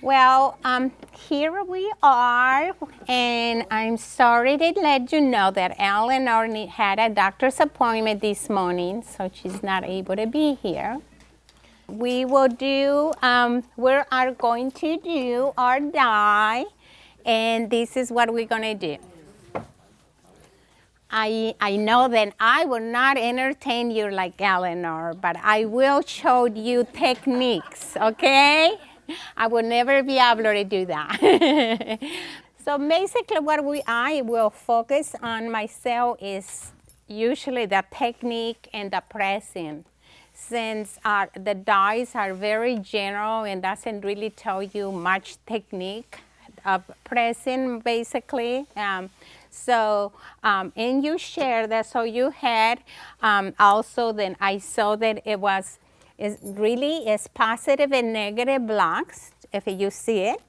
Well, here we are, and I'm sorry to let you know that Eleanor had a doctor's appointment this morning, so she's not able to be here. We will do, we are going to do our die, and this is what we're gonna do. I know that I will not entertain you like Eleanor, but I will show you techniques, okay? I will never be able to do that. So basically what I will focus on myself is usually the technique and the pressing. Since the dies are very general and doesn't really tell you much technique of pressing basically. And you share that, so you had also then I saw that it really is positive and negative blocks. If you see it,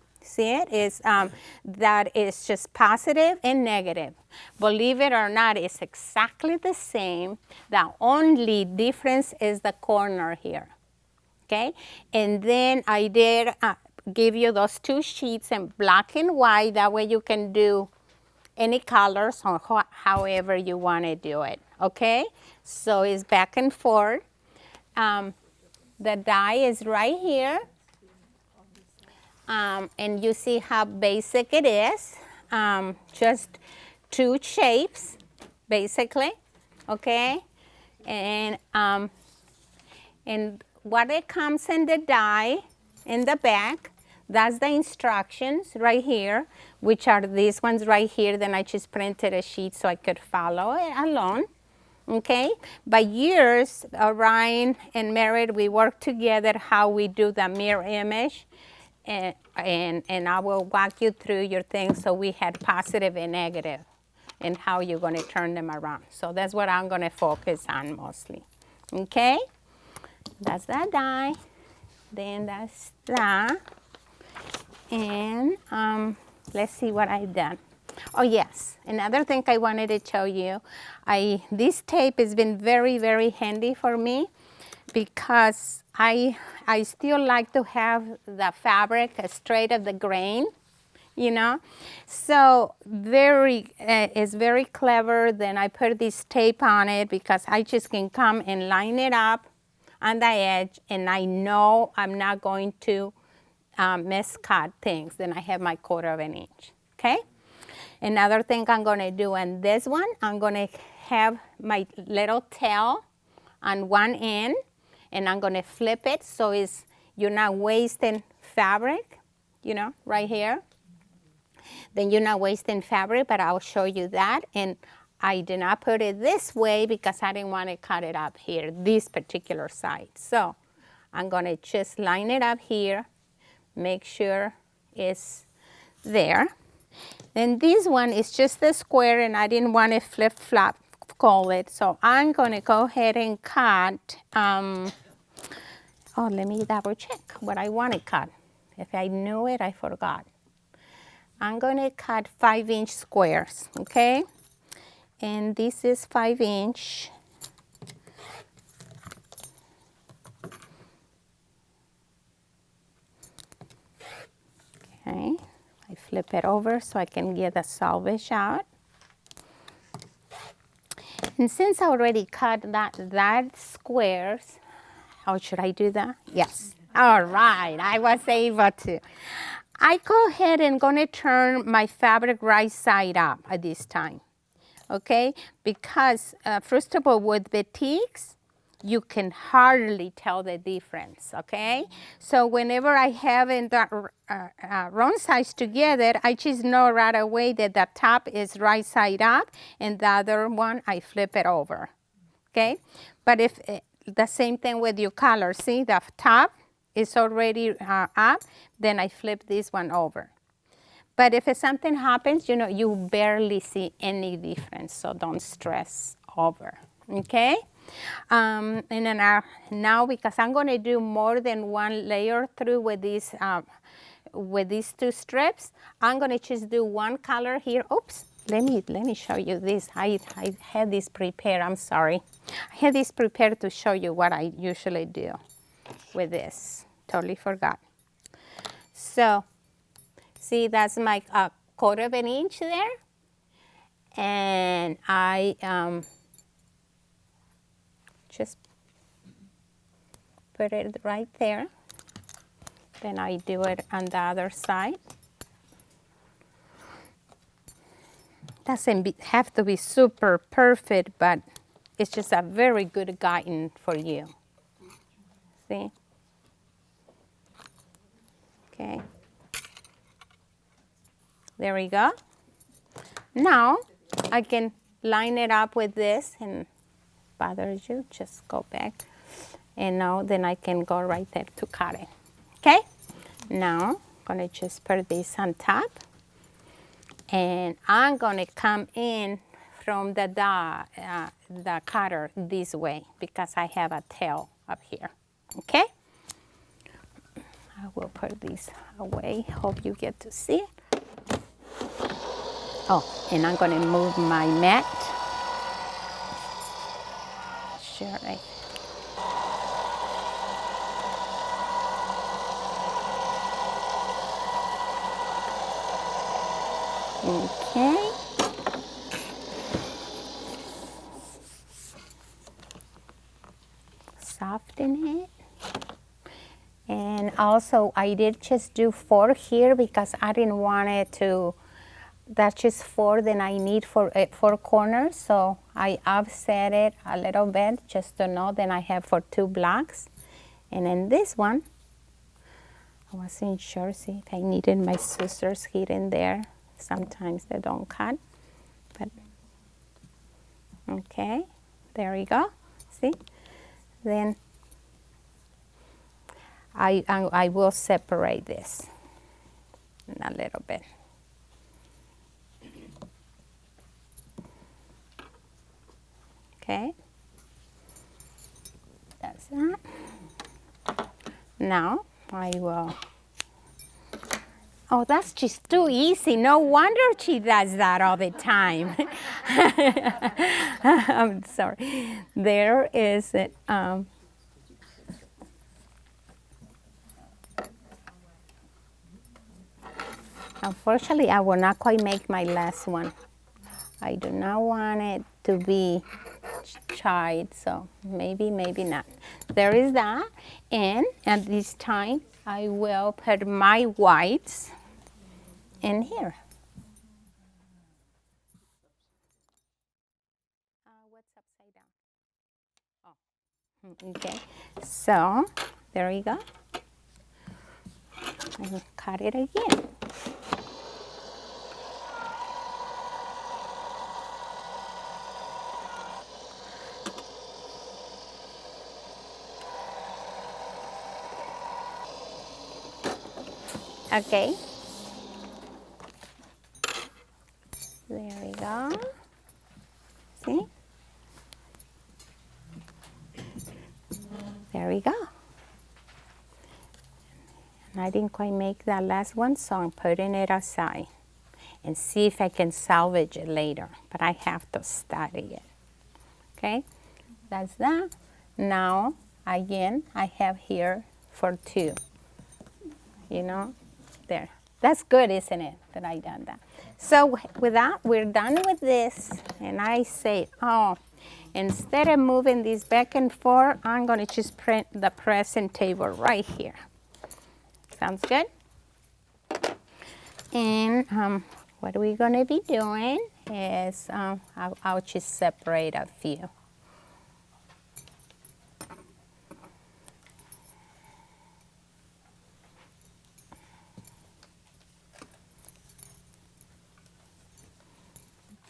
is that is just positive and negative. Believe it or not, it's exactly the same. The only difference is the corner here. Okay, and then I did give you those two sheets in black and white. That way you can do any colors or however you want to do it. Okay, so it's back and forth. The die is right here, and you see how basic it is. Just two shapes, basically. Okay, and what it comes in the die in the back, that's the instructions right here, which are these ones right here. Then I just printed a sheet so I could follow it along. Okay, by years, Ryan and Merritt, we work together how we do the mirror image, and I will walk you through your things. So we had positive and negative and how you're going to turn them around. So that's what I'm going to focus on mostly. Okay, that's that die. Then that's that. And let's see what I've done. Oh yes, another thing I wanted to tell you, this tape has been very, very handy for me because I still like to have the fabric straight of the grain, you know. So it's very clever. Then I put this tape on it because I just can come and line it up on the edge, and I know I'm not going to miscut things. Then I have my 1/4 inch, okay? Another thing I'm gonna do on this one, I'm gonna have my little tail on one end, and I'm gonna flip it so you're not wasting fabric, you know, right here. Then you're not wasting fabric, but I'll show you that. And I did not put it this way because I didn't want to cut it up here, this particular side. So I'm gonna just line it up here, make sure it's there. Then this one is just a square, and I didn't want to flip-flop call it. So I'm gonna go ahead and cut, let me double check what I want to cut. If I knew it, I forgot. I'm gonna cut 5-inch squares, okay? And this is 5-inch. Okay, I flip it over so I can get the selvage out. And since I already cut that squares, how should I do that? Yes. All right, I was able to. I go ahead and gonna turn my fabric right side up at this time, okay? Because first of all, with batiks, you can hardly tell the difference, okay? So whenever I have in the wrong sides together, I just know right away that the top is right side up, and the other one, I flip it over, okay? But if the same thing with your color, see the top is already up, then I flip this one over. But if something happens, you know, you barely see any difference, so don't stress over, okay? And then now, because I'm going to do more than one layer through with these two strips, I'm going to just do one color here. Oops, let me show you this. I had this prepared. I'm sorry. I had this prepared to show you what I usually do with this. Totally forgot. So see, that's my 1/4 of an inch there. And I just put it right there. Then I do it on the other side. Doesn't have to be super perfect, but it's just a very good guidance for you. See? Okay. There we go. Now I can line it up with this, and bothers you, just go back. And now then I can go right there to cut it. Okay? Now I'm gonna just put this on top. And I'm gonna come in from the cutter this way because I have a tail up here, okay? I will put this away, hope you get to see it. Oh, and I'm gonna move my mat. Sure, right. Okay. Soften it. And also I did just do 4 here because I didn't want it to, that's just 4 that I need for 4 corners. So I offset it a little bit just to know that I have for 2 blocks. And then this one, I wasn't sure, see if I needed my scissors here and there. Sometimes they don't cut, but okay, there we go, see? Then I will separate this in a little bit. Okay, that's that. Now I will, oh, that's just too easy. No wonder she does that all the time. I'm sorry. There is it. Unfortunately, I will not quite make my last one. I do not want it to be charred, so maybe not. There is that, and at this time, I will put my whites in here. What's upside down? Oh, okay. So, there we go. I will cut it again. Okay. There we go. See? There we go. And I didn't quite make that last one, so I'm putting it aside and see if I can salvage it later, but I have to study it. Okay, that's that. Now, again, I have here for 2, you know, there. That's good, isn't it, that I done that? So with that, we're done with this, and I say, oh, instead of moving this back and forth, I'm gonna just print the present table right here. Sounds good? And what we're gonna be doing is, I'll just separate a few.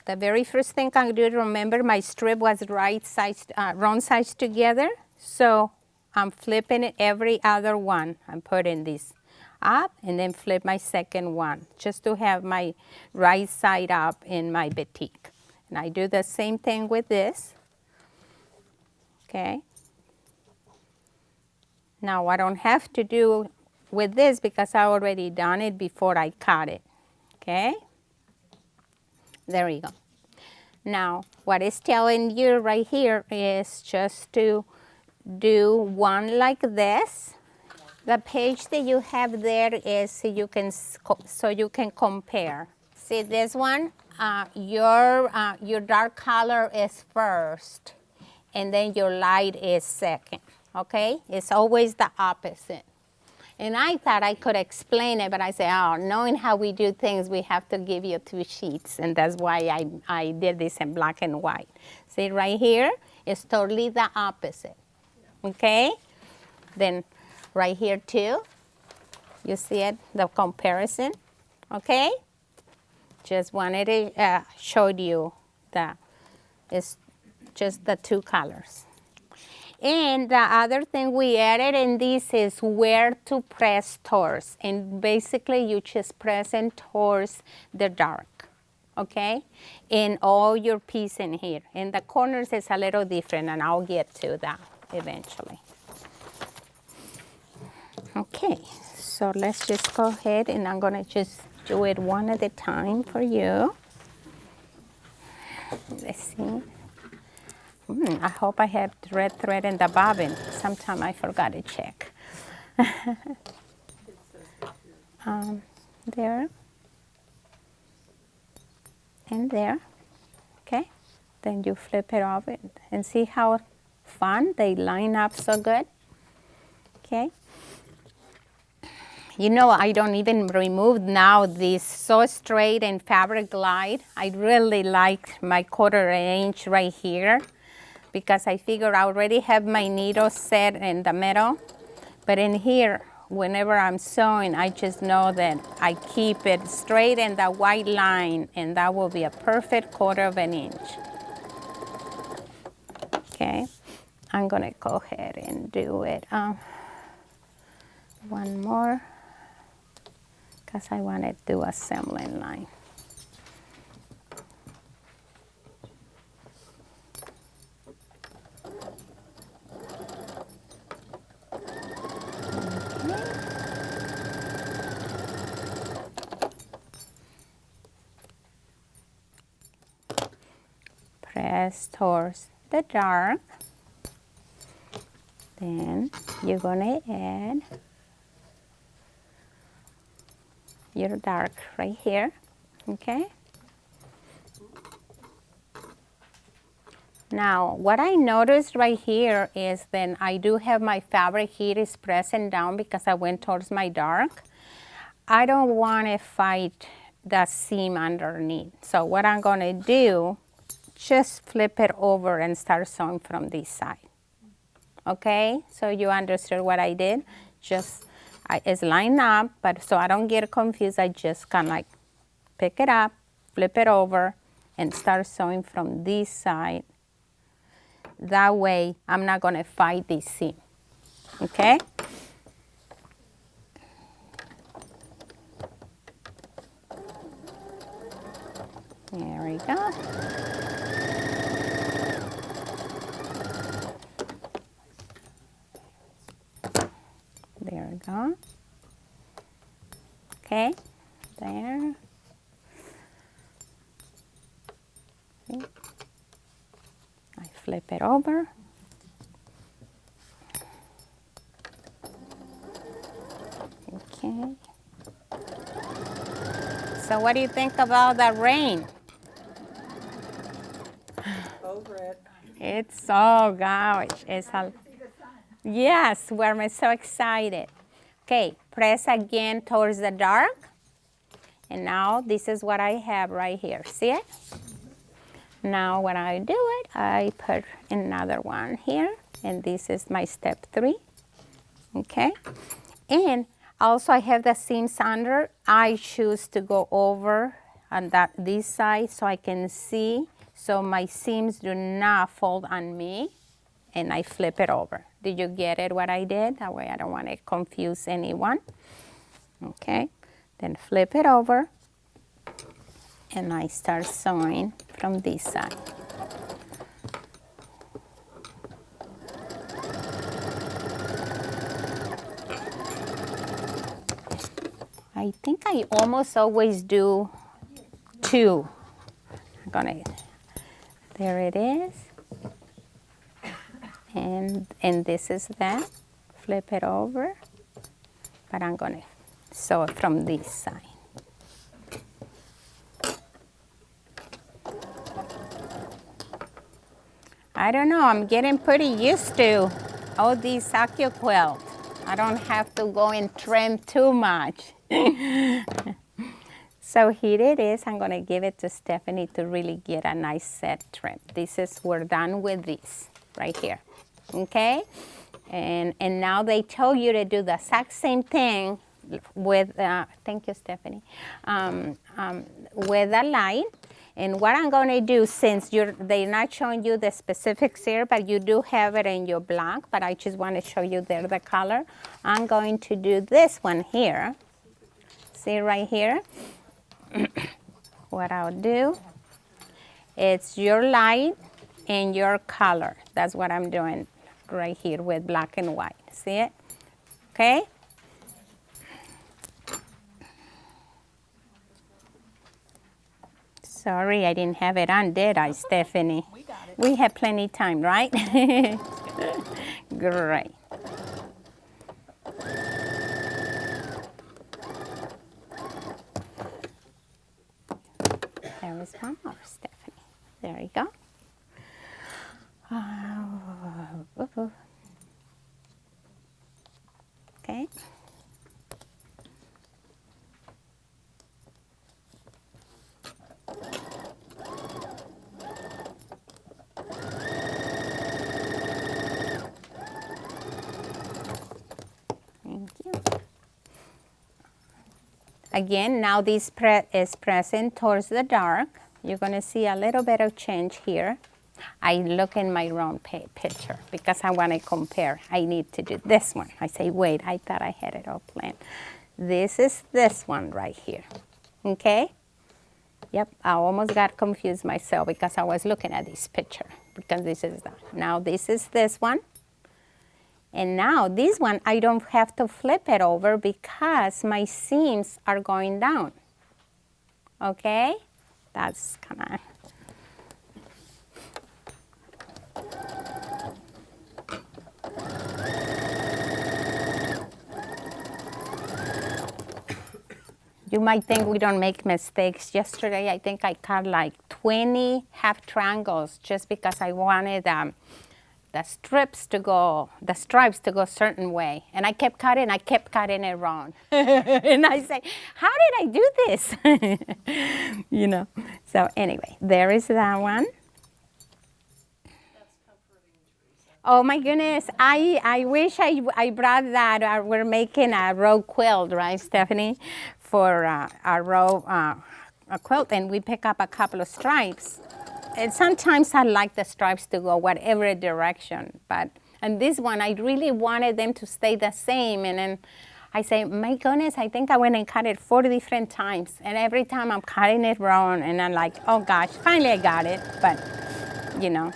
The very first thing I do, remember my strip was right sides, wrong sides together. So I'm flipping it every other one. I'm putting this up and then flip my second one just to have my right side up in my batik. And I do the same thing with this. Okay. Now I don't have to do with this because I already done it before I cut it. Okay. There we go. Now, what it's telling you right here is just to do one like this The page that you have there is so you can compare. See this one, your dark color is first, and then your light is second. Okay, it's always the opposite. And I thought I could explain it, but I said, oh, knowing how we do things, we have to give you 2 sheets, and that's why I did this in black and white. See right here, it's totally the opposite. Okay, then right here too. You see it, the comparison, okay? Just wanted to show you that it's just the 2 colors. And the other thing we added in this is where to press towards. And basically you just press in towards the dark, okay? In all your piece in here. In the corners it's a little different, and I'll get to that eventually. Okay. So let's just go ahead, and I'm gonna just do it one at a time for you. Let's see. I hope I have red thread in the bobbin. Sometime I forgot to check. There. And there. Okay. Then you flip it over and see how fun they line up so good. Okay. You know, I don't even remove now this so straight and fabric glide. I really like my 1/4 inch right here because I figure I already have my needle set in the middle. But in here, whenever I'm sewing, I just know that I keep it straight in the white line, and that will be a perfect 1/4 inch. Okay, I'm gonna go ahead and do it. One more. Because I want to do a assembling line. Okay. Press towards the dark. Then you're going to add your dark right here, okay? Now, what I noticed right here is then I do have my fabric here is pressing down because I went towards my dark. I don't want to fight the seam underneath. So what I'm going to do, just flip it over and start sewing from this side. Okay, so you understood what I did? Just it's lined up, but so I don't get confused, I just kind of like pick it up, flip it over, and start sewing from this side. That way, I'm not going to fight this seam. Okay? There we go. There we go. Okay, there. See? I flip it over. Okay. So what do you think about the rain? Over it. It's so gosh. It's a, yes, we're so excited. Okay, press again towards the dark. And now this is what I have right here. See it? Now when I do it, I put another one here. And this is my step 3. Okay? And also I have the seams under. I choose to go over on this side so I can see. So my seams do not fold on me. And I flip it over. Did you get it what I did? That way I don't want to confuse anyone. Okay, then flip it over. And I start sewing from this side. I think I almost always do 2. I'm gonna, there it is. And this is that. Flip it over but I'm gonna sew it from this side. I don't know, I'm getting pretty used to all these Accuquilt. I don't have to go and trim too much. So here it is. I'm gonna give it to Stephanie to really get a nice set trim. We're done with this right here, okay? And now they tell you to do the exact same thing with, thank you, Stephanie, with a light. And what I'm going to do, since they're not showing you the specifics here, but you do have it in your block, but I just want to show you there the color. I'm going to do this one here. See right here? What I'll do, it's your light and your color. That's what I'm doing right here with black and white. See it? Okay? Sorry, I didn't have it on, did I, Stephanie? We got it. We have plenty of time, right? Great. There is one more, Stephanie. There you go. Okay. Thank you. Again, now this is pressing towards the dark. You're going to see a little bit of change here. I look in my wrong picture because I want to compare. I need to do this one. I say, wait, I thought I had it all planned. This is this one right here. Okay? Yep, I almost got confused myself because I was looking at this picture because this is that. Now this is this one. And now this one, I don't have to flip it over because my seams are going down. Okay? That's kind of... You might think we don't make mistakes. Yesterday, I think I cut like 20 half triangles just because I wanted the stripes to go a certain way. And I kept cutting it wrong. And I say, how did I do this? You know. So anyway, there is that one. Oh my goodness, I wish I brought that. We're making a row quilt, right, Stephanie? For a row a quilt, and we pick up a couple of stripes. And sometimes I like the stripes to go whatever direction, and this one, I really wanted them to stay the same. And then I say, my goodness, I think I went and cut it 4 different times. And every time I'm cutting it wrong, and I'm like, oh gosh, finally I got it. But, you know.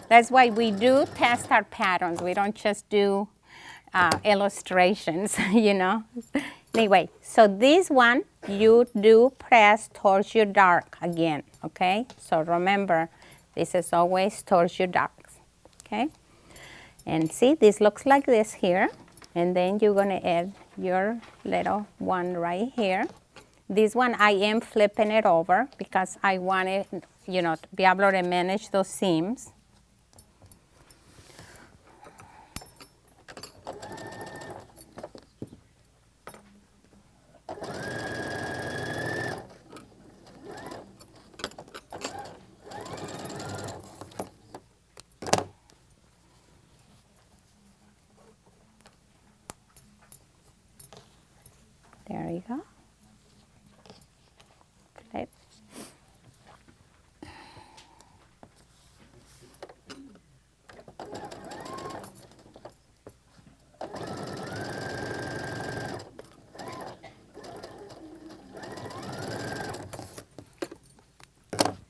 That's why we do test our patterns. We don't just do illustrations, you know. Anyway, so this one, you do press towards your dark again, okay? So remember, this is always towards your darks, okay? And see, this looks like this here. And then you're gonna add your little one right here. This one, I am flipping it over because I want it, you know, to be able to manage those seams. There you go. Flip.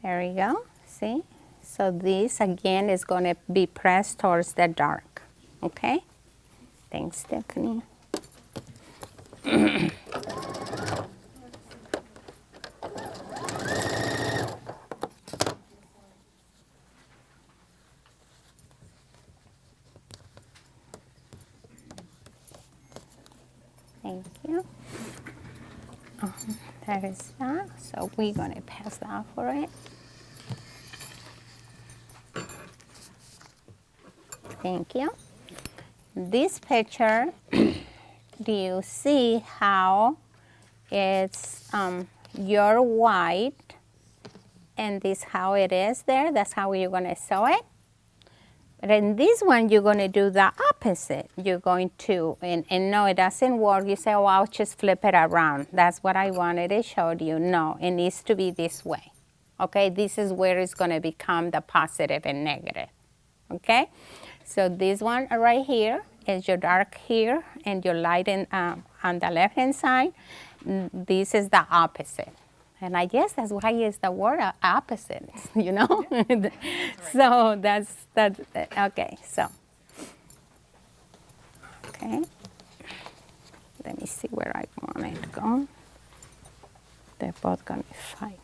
There you go. See? So this again is going to be pressed towards the dark. Okay? Thanks, Stephanie. Thank you. There is that. So we're going to pass that for it. Thank you. This picture, do you see how it's your white and this how it is there? That's how you're going to sew it. But in this one, you're going to do the opposite. You're going to, and no, it doesn't work. You say, oh, I'll just flip it around. That's what I wanted to show you. No, it needs to be this way. Okay, this is where it's going to become the positive and negative. Okay, so this one right here is your dark here and your light on the left-hand side. This is the opposite. And I guess that's why it's the word opposite, you know? Yeah. So that's, okay, so. Okay. Let me see where I want it to go. They're both gonna fight.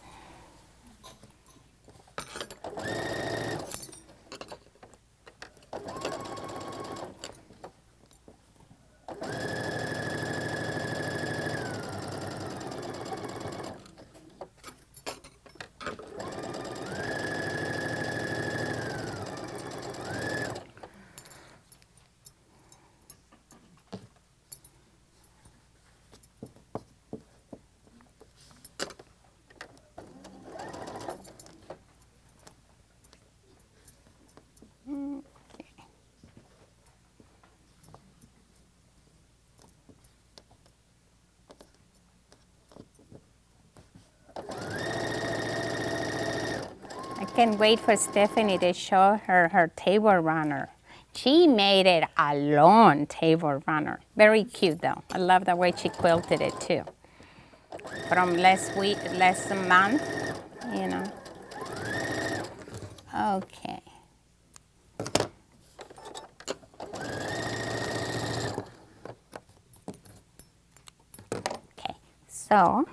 I can't wait for Stephanie to show her table runner. She made it a long table runner. Very cute though. I love the way she quilted it too. From last month, you know. Okay. Okay, so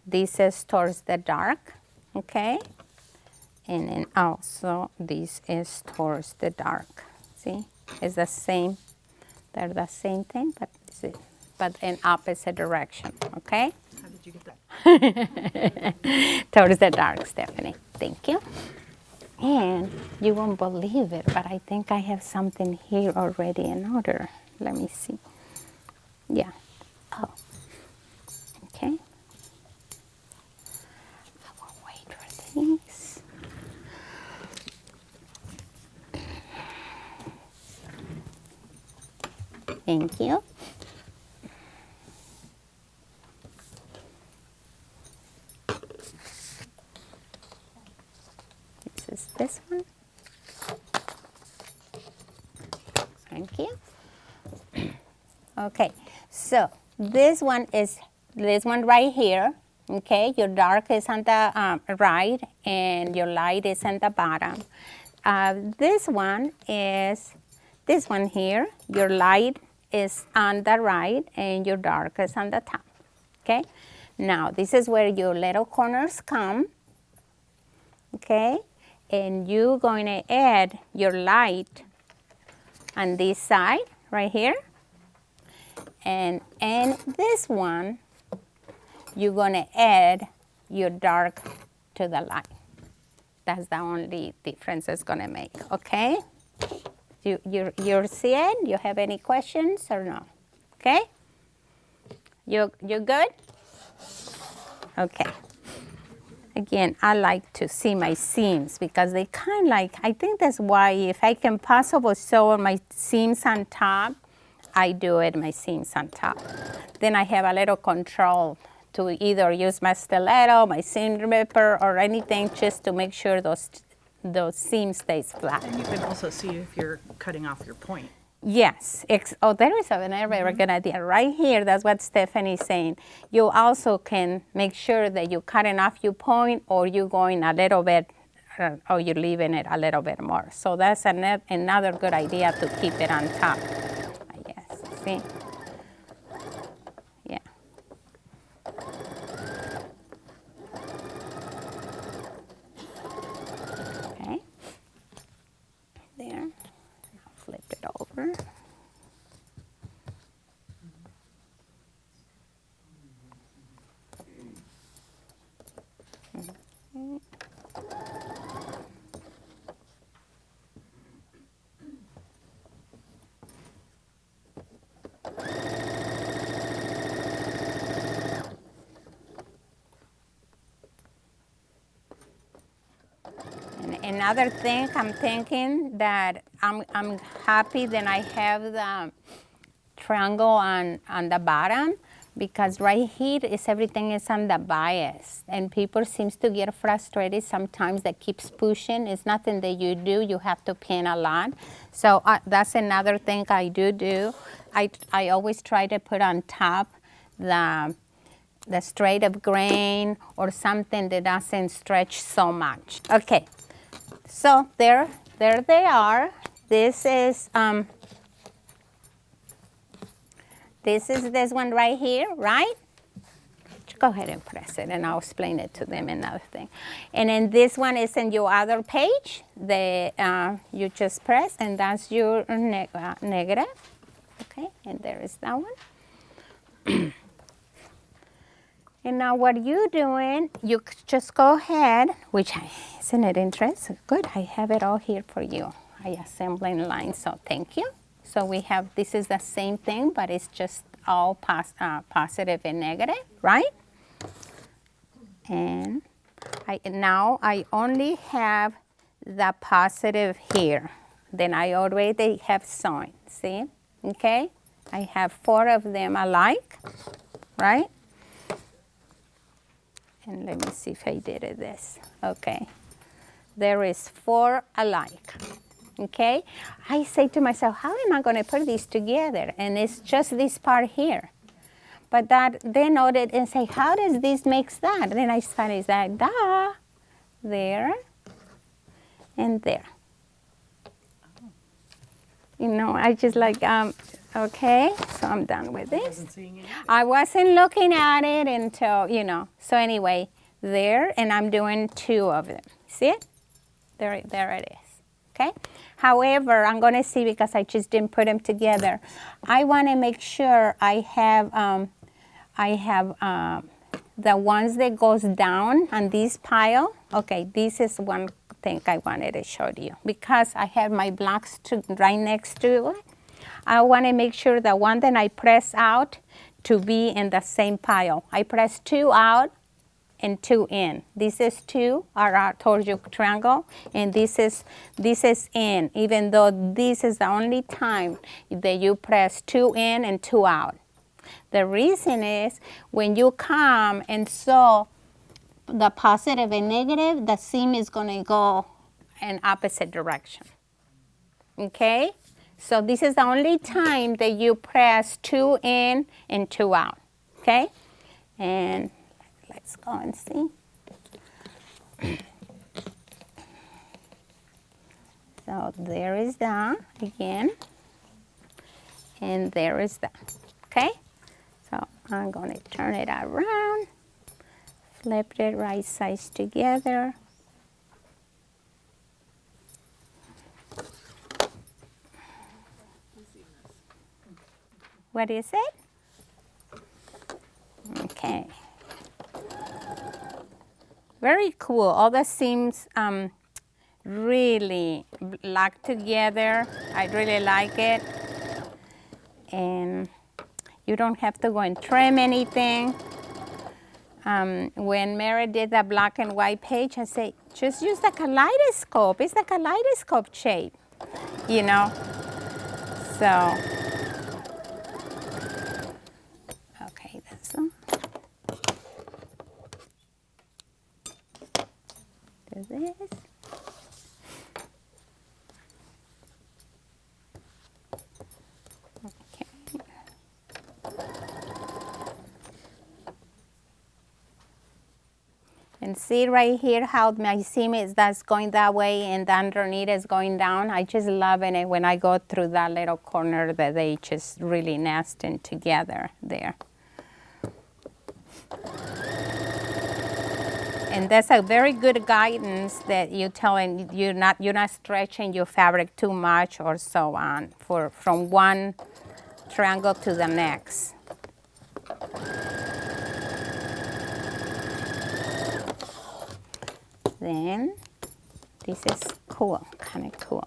this is towards the dark, okay? And then also this is towards the dark. See, it's the same. They're the same thing, but in opposite direction. Okay. How did you get that? Towards the dark, Stephanie. Thank you. And you won't believe it, but I think I have something here already in order. Let me see. Yeah. Oh. Okay. I will wait for these. Thank you. This is this one. Thank you. Okay, so this one is this one right here. Okay, your dark is on the right and your light is on the bottom. This one is this one here. Your light is on the right and your dark is on the top. Okay, now this is where your little corners come. Okay, and you're going to add your light on this side right here. And this one, you're going to add your dark to the light. That's the only difference it's going to make, okay? You see it? You have any questions or no? Okay? You good? Okay. Again, I like to see my seams because they kind of like, I think that's why if I can possibly sew my seams on top, I do it my seams on top. Then I have a little control to either use my stiletto, my seam ripper, or anything just to make sure those seams stays flat. And you can also see if you're cutting off your point. Yes. Oh, there is another very good idea right here. That's what Stephanie's saying. You also can make sure that you're cutting off your point or you're going a little bit or you're leaving it a little bit more. So that's another good idea to keep it on top. I guess. See? Yeah. Okay. There. Now flip it over. Another thing I'm thinking that I'm happy that I have the triangle on the bottom, because right here is everything is on the bias, and people seems to get frustrated sometimes that keeps pushing. It's nothing that you do, you have to pin a lot. So that's another thing I do. I always try to put on top the straight of grain or something that doesn't stretch so much. Okay, so there they are. This is this one right here, right? Go ahead and press it, and I'll explain it to them another thing. And then this one is in your other page. You just press, and that's your negative. Okay, and there is that one. And now what you're doing, you just go ahead, isn't it interesting? Good, I have it all here for you. I assembling line, so thank you. So we have, this is the same thing, but it's just all positive and negative, right? And now I only have the positive here. Then I already have sewn, see? Okay? I have 4 of them alike, right? And let me see if I did it this. Okay. There is 4 alike. Okay? I say to myself, how am I going to put these together? And it's just this part here. But that they noted and say, how does this make that? Then I started that, there, and there. You know, I just like, okay, so I'm done with this. I wasn't looking at it until, you know. So anyway, there, and I'm doing 2 of them. See it? There it is. Okay? However, I'm going to see, because I just didn't put them together. I want to make sure I have the ones that goes down on this pile. Okay, this is one thing I wanted to show you, because I have my blocks right next to it. I want to make sure the one that I press out to be in the same pile. I press 2 out and 2 in. This is 2 are out towards your triangle, and this is in, even though this is the only time that you press 2 in and 2 out. The reason is when you come and sew the positive and negative, the seam is going to go in opposite direction. Okay? So this is the only time that you press 2 in and 2 out. Okay? And let's go and see. So there is that again. And there is that. Okay? So I'm going to turn it around, flip it right sides together. What is it? Okay. Very cool. All the seams really lock together. I really like it. And you don't have to go and trim anything. When Mary did the black and white page, I say, just use the kaleidoscope. It's the kaleidoscope shape, you know. So, okay, that's all. Do this. And see right here how my seam is, that's going that way and the underneath is going down. I just love it when I go through that little corner that they just really nesting together there. And that's a very good guidance that you're telling you're not stretching your fabric too much or so on from one triangle to the next. Then this is cool, kind of cool.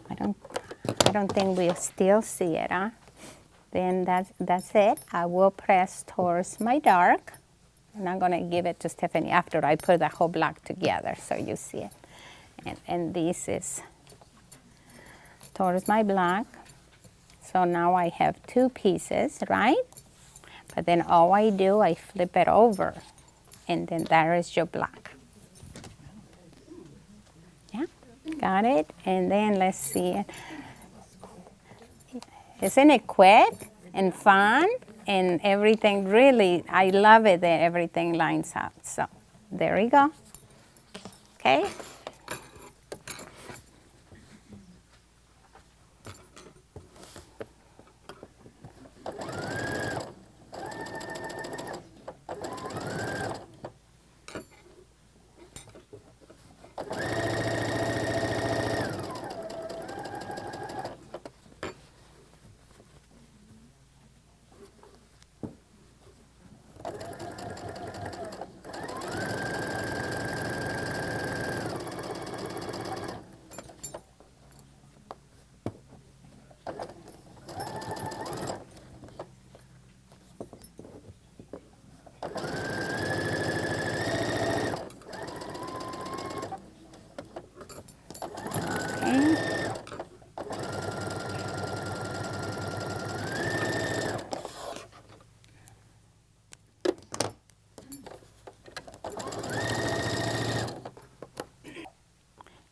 I don't think we'll still see it, huh? Then that's it. I will press towards my dark. And I'm gonna give it to Stephanie after I put the whole block together so you see it. And this is towards my block. So now I have 2 pieces, right? But then all I do, I flip it over, and then there is your block. Yeah, got it? And then let's see it. Isn't it quick and fun and everything? Really, I love it that everything lines up. So there we go. Okay.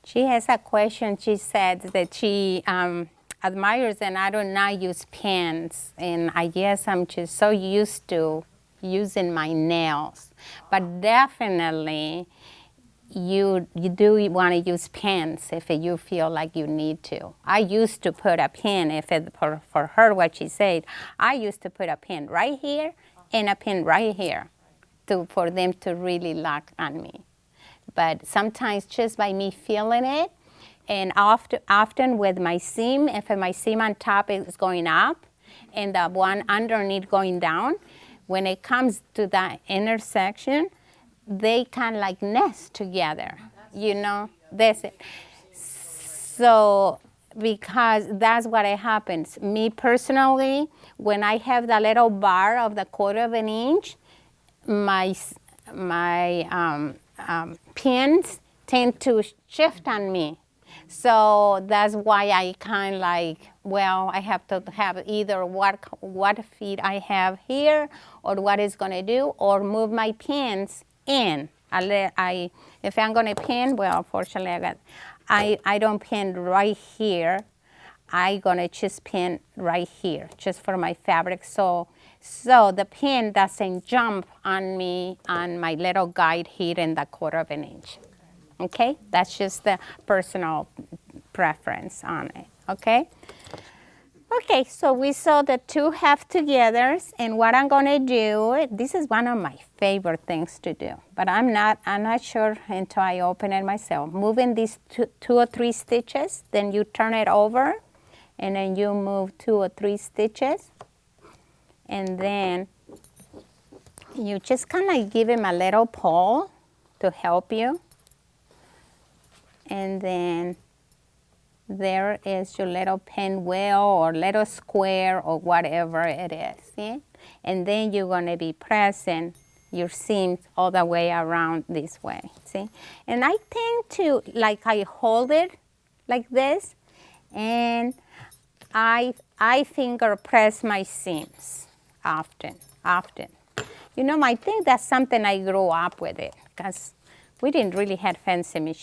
She has a question. She said that she admires and I do not use pens. And I guess I'm just so used to using my nails. But definitely you do want to use pens if you feel like you need to. I used to put a pen, if it, for her what she said, I used to put a pen right here and a pen right here for them to really lock on me. But sometimes just by me feeling it, and often with my seam, if my seam on top is going up and the one underneath going down, when it comes to that intersection, they kind of like nest together, you know, that's it. So, because that's what happens. Me personally, when I have the little bar of the 1/4 inch, my pins tend to shift on me. So that's why I kind of like, well, I have to have either what feet I have here or what it's going to do, or move my pins in. If I'm going to pin, well, fortunately I don't pin right here. I'm going to just pin right here, just for my fabric. So the pin doesn't jump on me on my little guide here in the 1/4 inch. Okay, that's just the personal preference on it, okay? Okay, so we saw the 2 half togethers, and what I'm gonna do, this is one of my favorite things to do, but I'm not sure until I open it myself. Moving these 2 or 3 stitches, then you turn it over, and then you move 2 or 3 stitches, and then you just kind of give him a little pull to help you. And then there is your little pinwheel or little square or whatever it is, see? And then you're gonna be pressing your seams all the way around this way, see? And I tend to, like, I hold it like this, and I finger press my seams often. You know, I think that's something I grew up with it, because we didn't really have fancy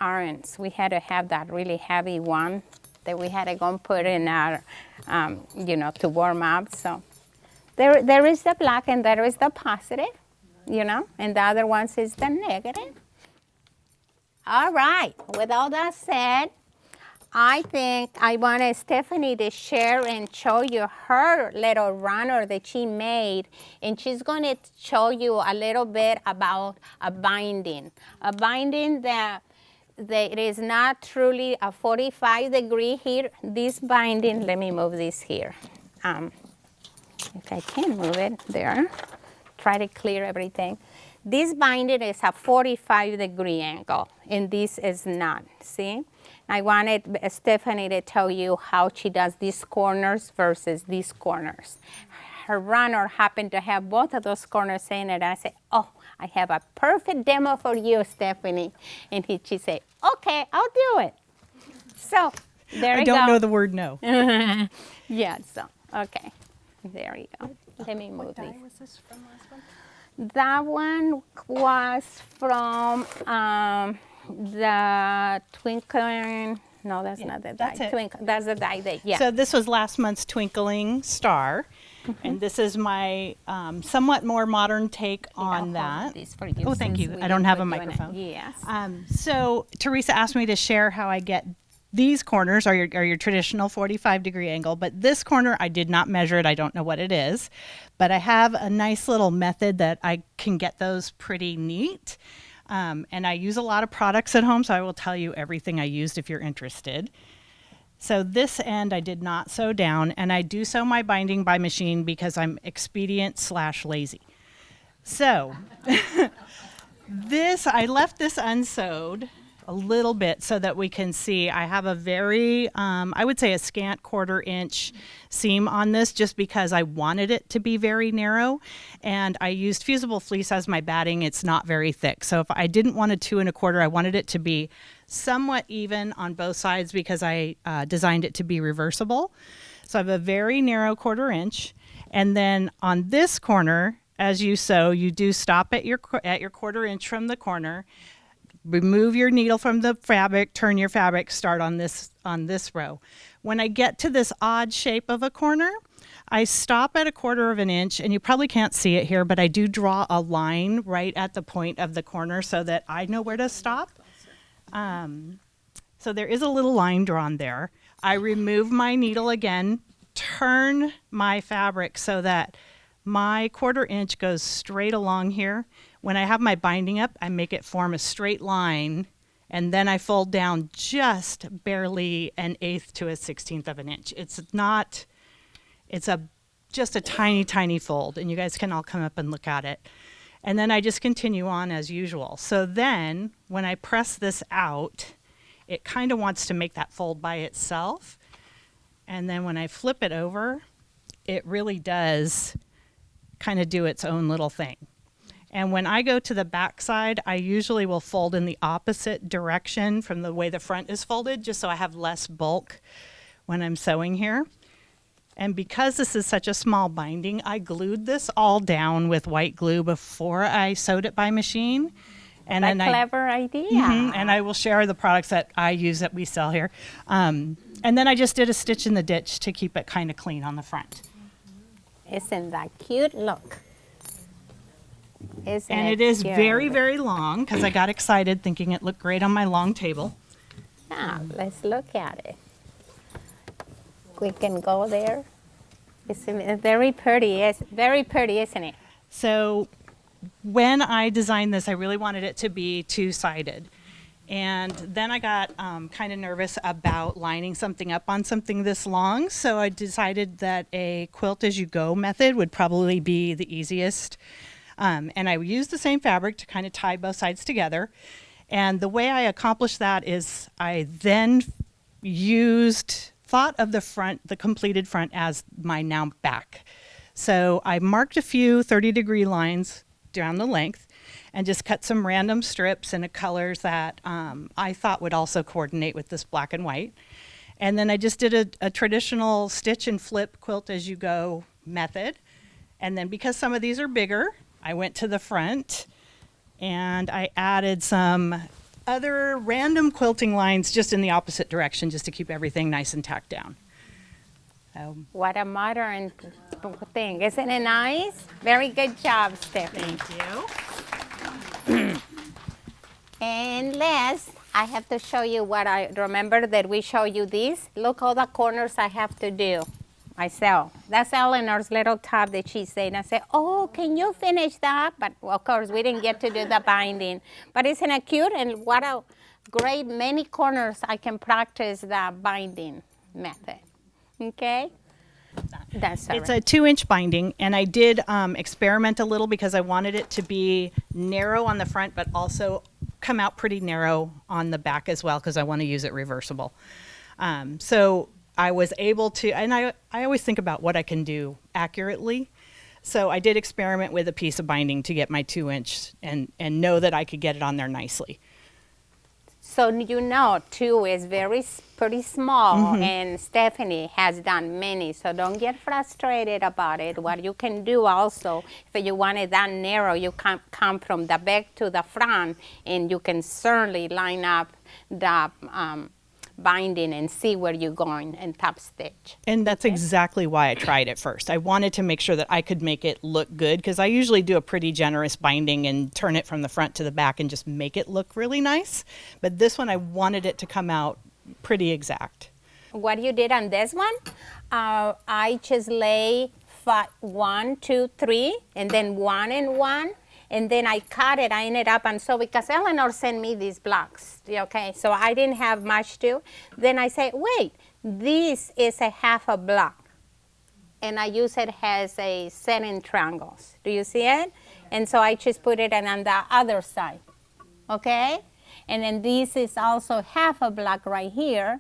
irons. We had to have that really heavy one that we had to go and put in our, you know, to warm up. So there is the black and there is the positive, you know, and the other ones is the negative. All right, with all that said, I think I wanted Stephanie to share and show you her little runner that she made, and she's going to show you a little bit about a binding. A binding that it is not truly a 45-degree here. This binding, let me move this here. If I can move it there, try to clear everything. This binding is a 45-degree angle, and this is not, see? I wanted Stephanie to tell you how she does these corners versus these corners. her runner happened to have both of those corners in it. And I said, oh, I have a perfect demo for you, Stephanie. And she said, okay, I'll do it. So there I you don't go. know the word no. Yeah, so, okay. There you go. Let me move this. Was this from last one? That one was from the Twinkling. No, that's not the die. that's it. That's the die that, yeah. So this was last month's Twinkling Star, and this is my somewhat more modern take on I'll hold that. this for you Oh, thank since you. we I don't didn't have a put you in it. microphone. Yes. So Teresa asked me to share how I get these corners are your traditional 45-degree angle, but this corner I did not measure it. I don't know what it is, but I have a nice little method that I can get those pretty neat. And I use a lot of products at home, so I will tell you everything I used if you're interested. So this end I did not sew down, and I do sew my binding by machine because I'm expedient/lazy. So I left this unsewed a little bit so that we can see. I have a very, I would say a scant 1/4 inch seam on this just because I wanted it to be very narrow. And I used fusible fleece as my batting. It's not very thick. So if I didn't want a 2 1/4, I wanted it to be somewhat even on both sides because I designed it to be reversible. So I have a very narrow 1/4 inch. And then on this corner, as you sew, you do stop at your 1/4 inch from the corner. Remove your needle from the fabric, turn your fabric, start on this row. When I get to this odd shape of a corner, I stop at a 1/4 inch, and you probably can't see it here, but I do draw a line right at the point of the corner so that I know where to stop. So there is a little line drawn there. I remove my needle again, turn my fabric so that my 1/4 inch goes straight along here. When I have my binding up, I make it form a straight line, and then I fold down just barely 1/8 to 1/16 of an inch. It's just a tiny, tiny fold, and you guys can all come up and look at it. And then I just continue on as usual. So then when I press this out, it kind of wants to make that fold by itself. And then when I flip it over, it really does kind of do its own little thing. And when I go to the back side, I usually will fold in the opposite direction from the way the front is folded, just so I have less bulk when I'm sewing here. And because this is such a small binding, I glued this all down with white glue before I sewed it by machine. And a clever idea. And I will share the products that I use that we sell here. And then I just did a stitch in the ditch to keep it kind of clean on the front. Isn't that cute? Look. Isn't And it is very, very long because I got excited thinking it looked great on my long table. Now, let's look at it. We can go there. Isn't it very pretty? It's very pretty, isn't it? So when I designed this, I really wanted it to be two-sided. And then I got kind of nervous about lining something up on something this long. So I decided that a quilt as you go method would probably be the easiest. And I used the same fabric to kind of tie both sides together. And the way I accomplished that is I then thought of the front, the completed front, as my now back. So I marked a few 30-degree lines down the length and just cut some random strips in colors that I thought would also coordinate with this black and white. And then I just did a traditional stitch and flip quilt as you go method. And then because some of these are bigger, I went to the front and I added some other random quilting lines just in the opposite direction just to keep everything nice and tacked down. What a modern thing. Isn't it nice? Very good job, Stephanie. Thank you. And last, I have to show you what I remember that we show you this. Look all the corners I have to do myself. That's Eleanor's little tab that she said. And I said, oh, can you finish that? But of course, we didn't get to do the binding. But isn't it cute? And what a great many corners I can practice the binding method. Okay? That's all It's right. a 2-inch binding, and I did experiment a little because I wanted it to be narrow on the front, but also come out pretty narrow on the back as well because I want to use it reversible. So I was able to, and I always think about what I can do accurately. So I did experiment with a piece of binding to get my 2-inch and know that I could get it on there nicely. So you know 2 is pretty small, and Stephanie has done many, so don't get frustrated about it. What you can do also, if you want it that narrow, you can come from the back to the front, and you can certainly line up the binding and see where you're going and top stitch. And that's exactly why I tried it first. I wanted to make sure that I could make it look good, because I usually do a pretty generous binding and turn it from the front to the back and just make it look really nice. But this one, I wanted it to come out pretty exact. What you did on this one, I just lay 1, 2, 3, and then 1 and 1. And then I cut it, I ended up, and so because Eleanor sent me these blocks, okay, so I didn't have much to. Then I say, wait, this is a half a block. And I use it as a set in triangles. Do you see it? And so I just put it on the other side, okay? And then this is also half a block right here,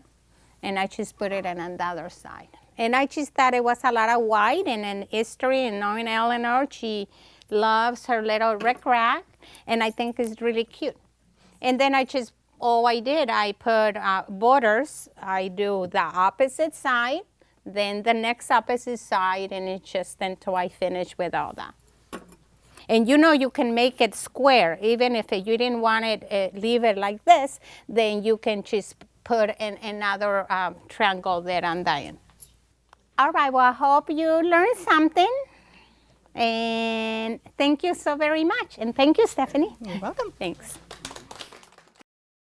and I just put it on the other side. And I just thought it was a lot of white, and then history, and knowing Eleanor, she loves her little rickrack, and I think it's really cute. And then I put borders. I do the opposite side, then the next opposite side, and it's just until I finish with all that. And you know you can make it square, even if you didn't want it, leave it like this, then you can just put in another triangle there on the end. All right, well, I hope you learned something. And thank you so very much. And thank you, Stephanie. You're welcome. Thanks.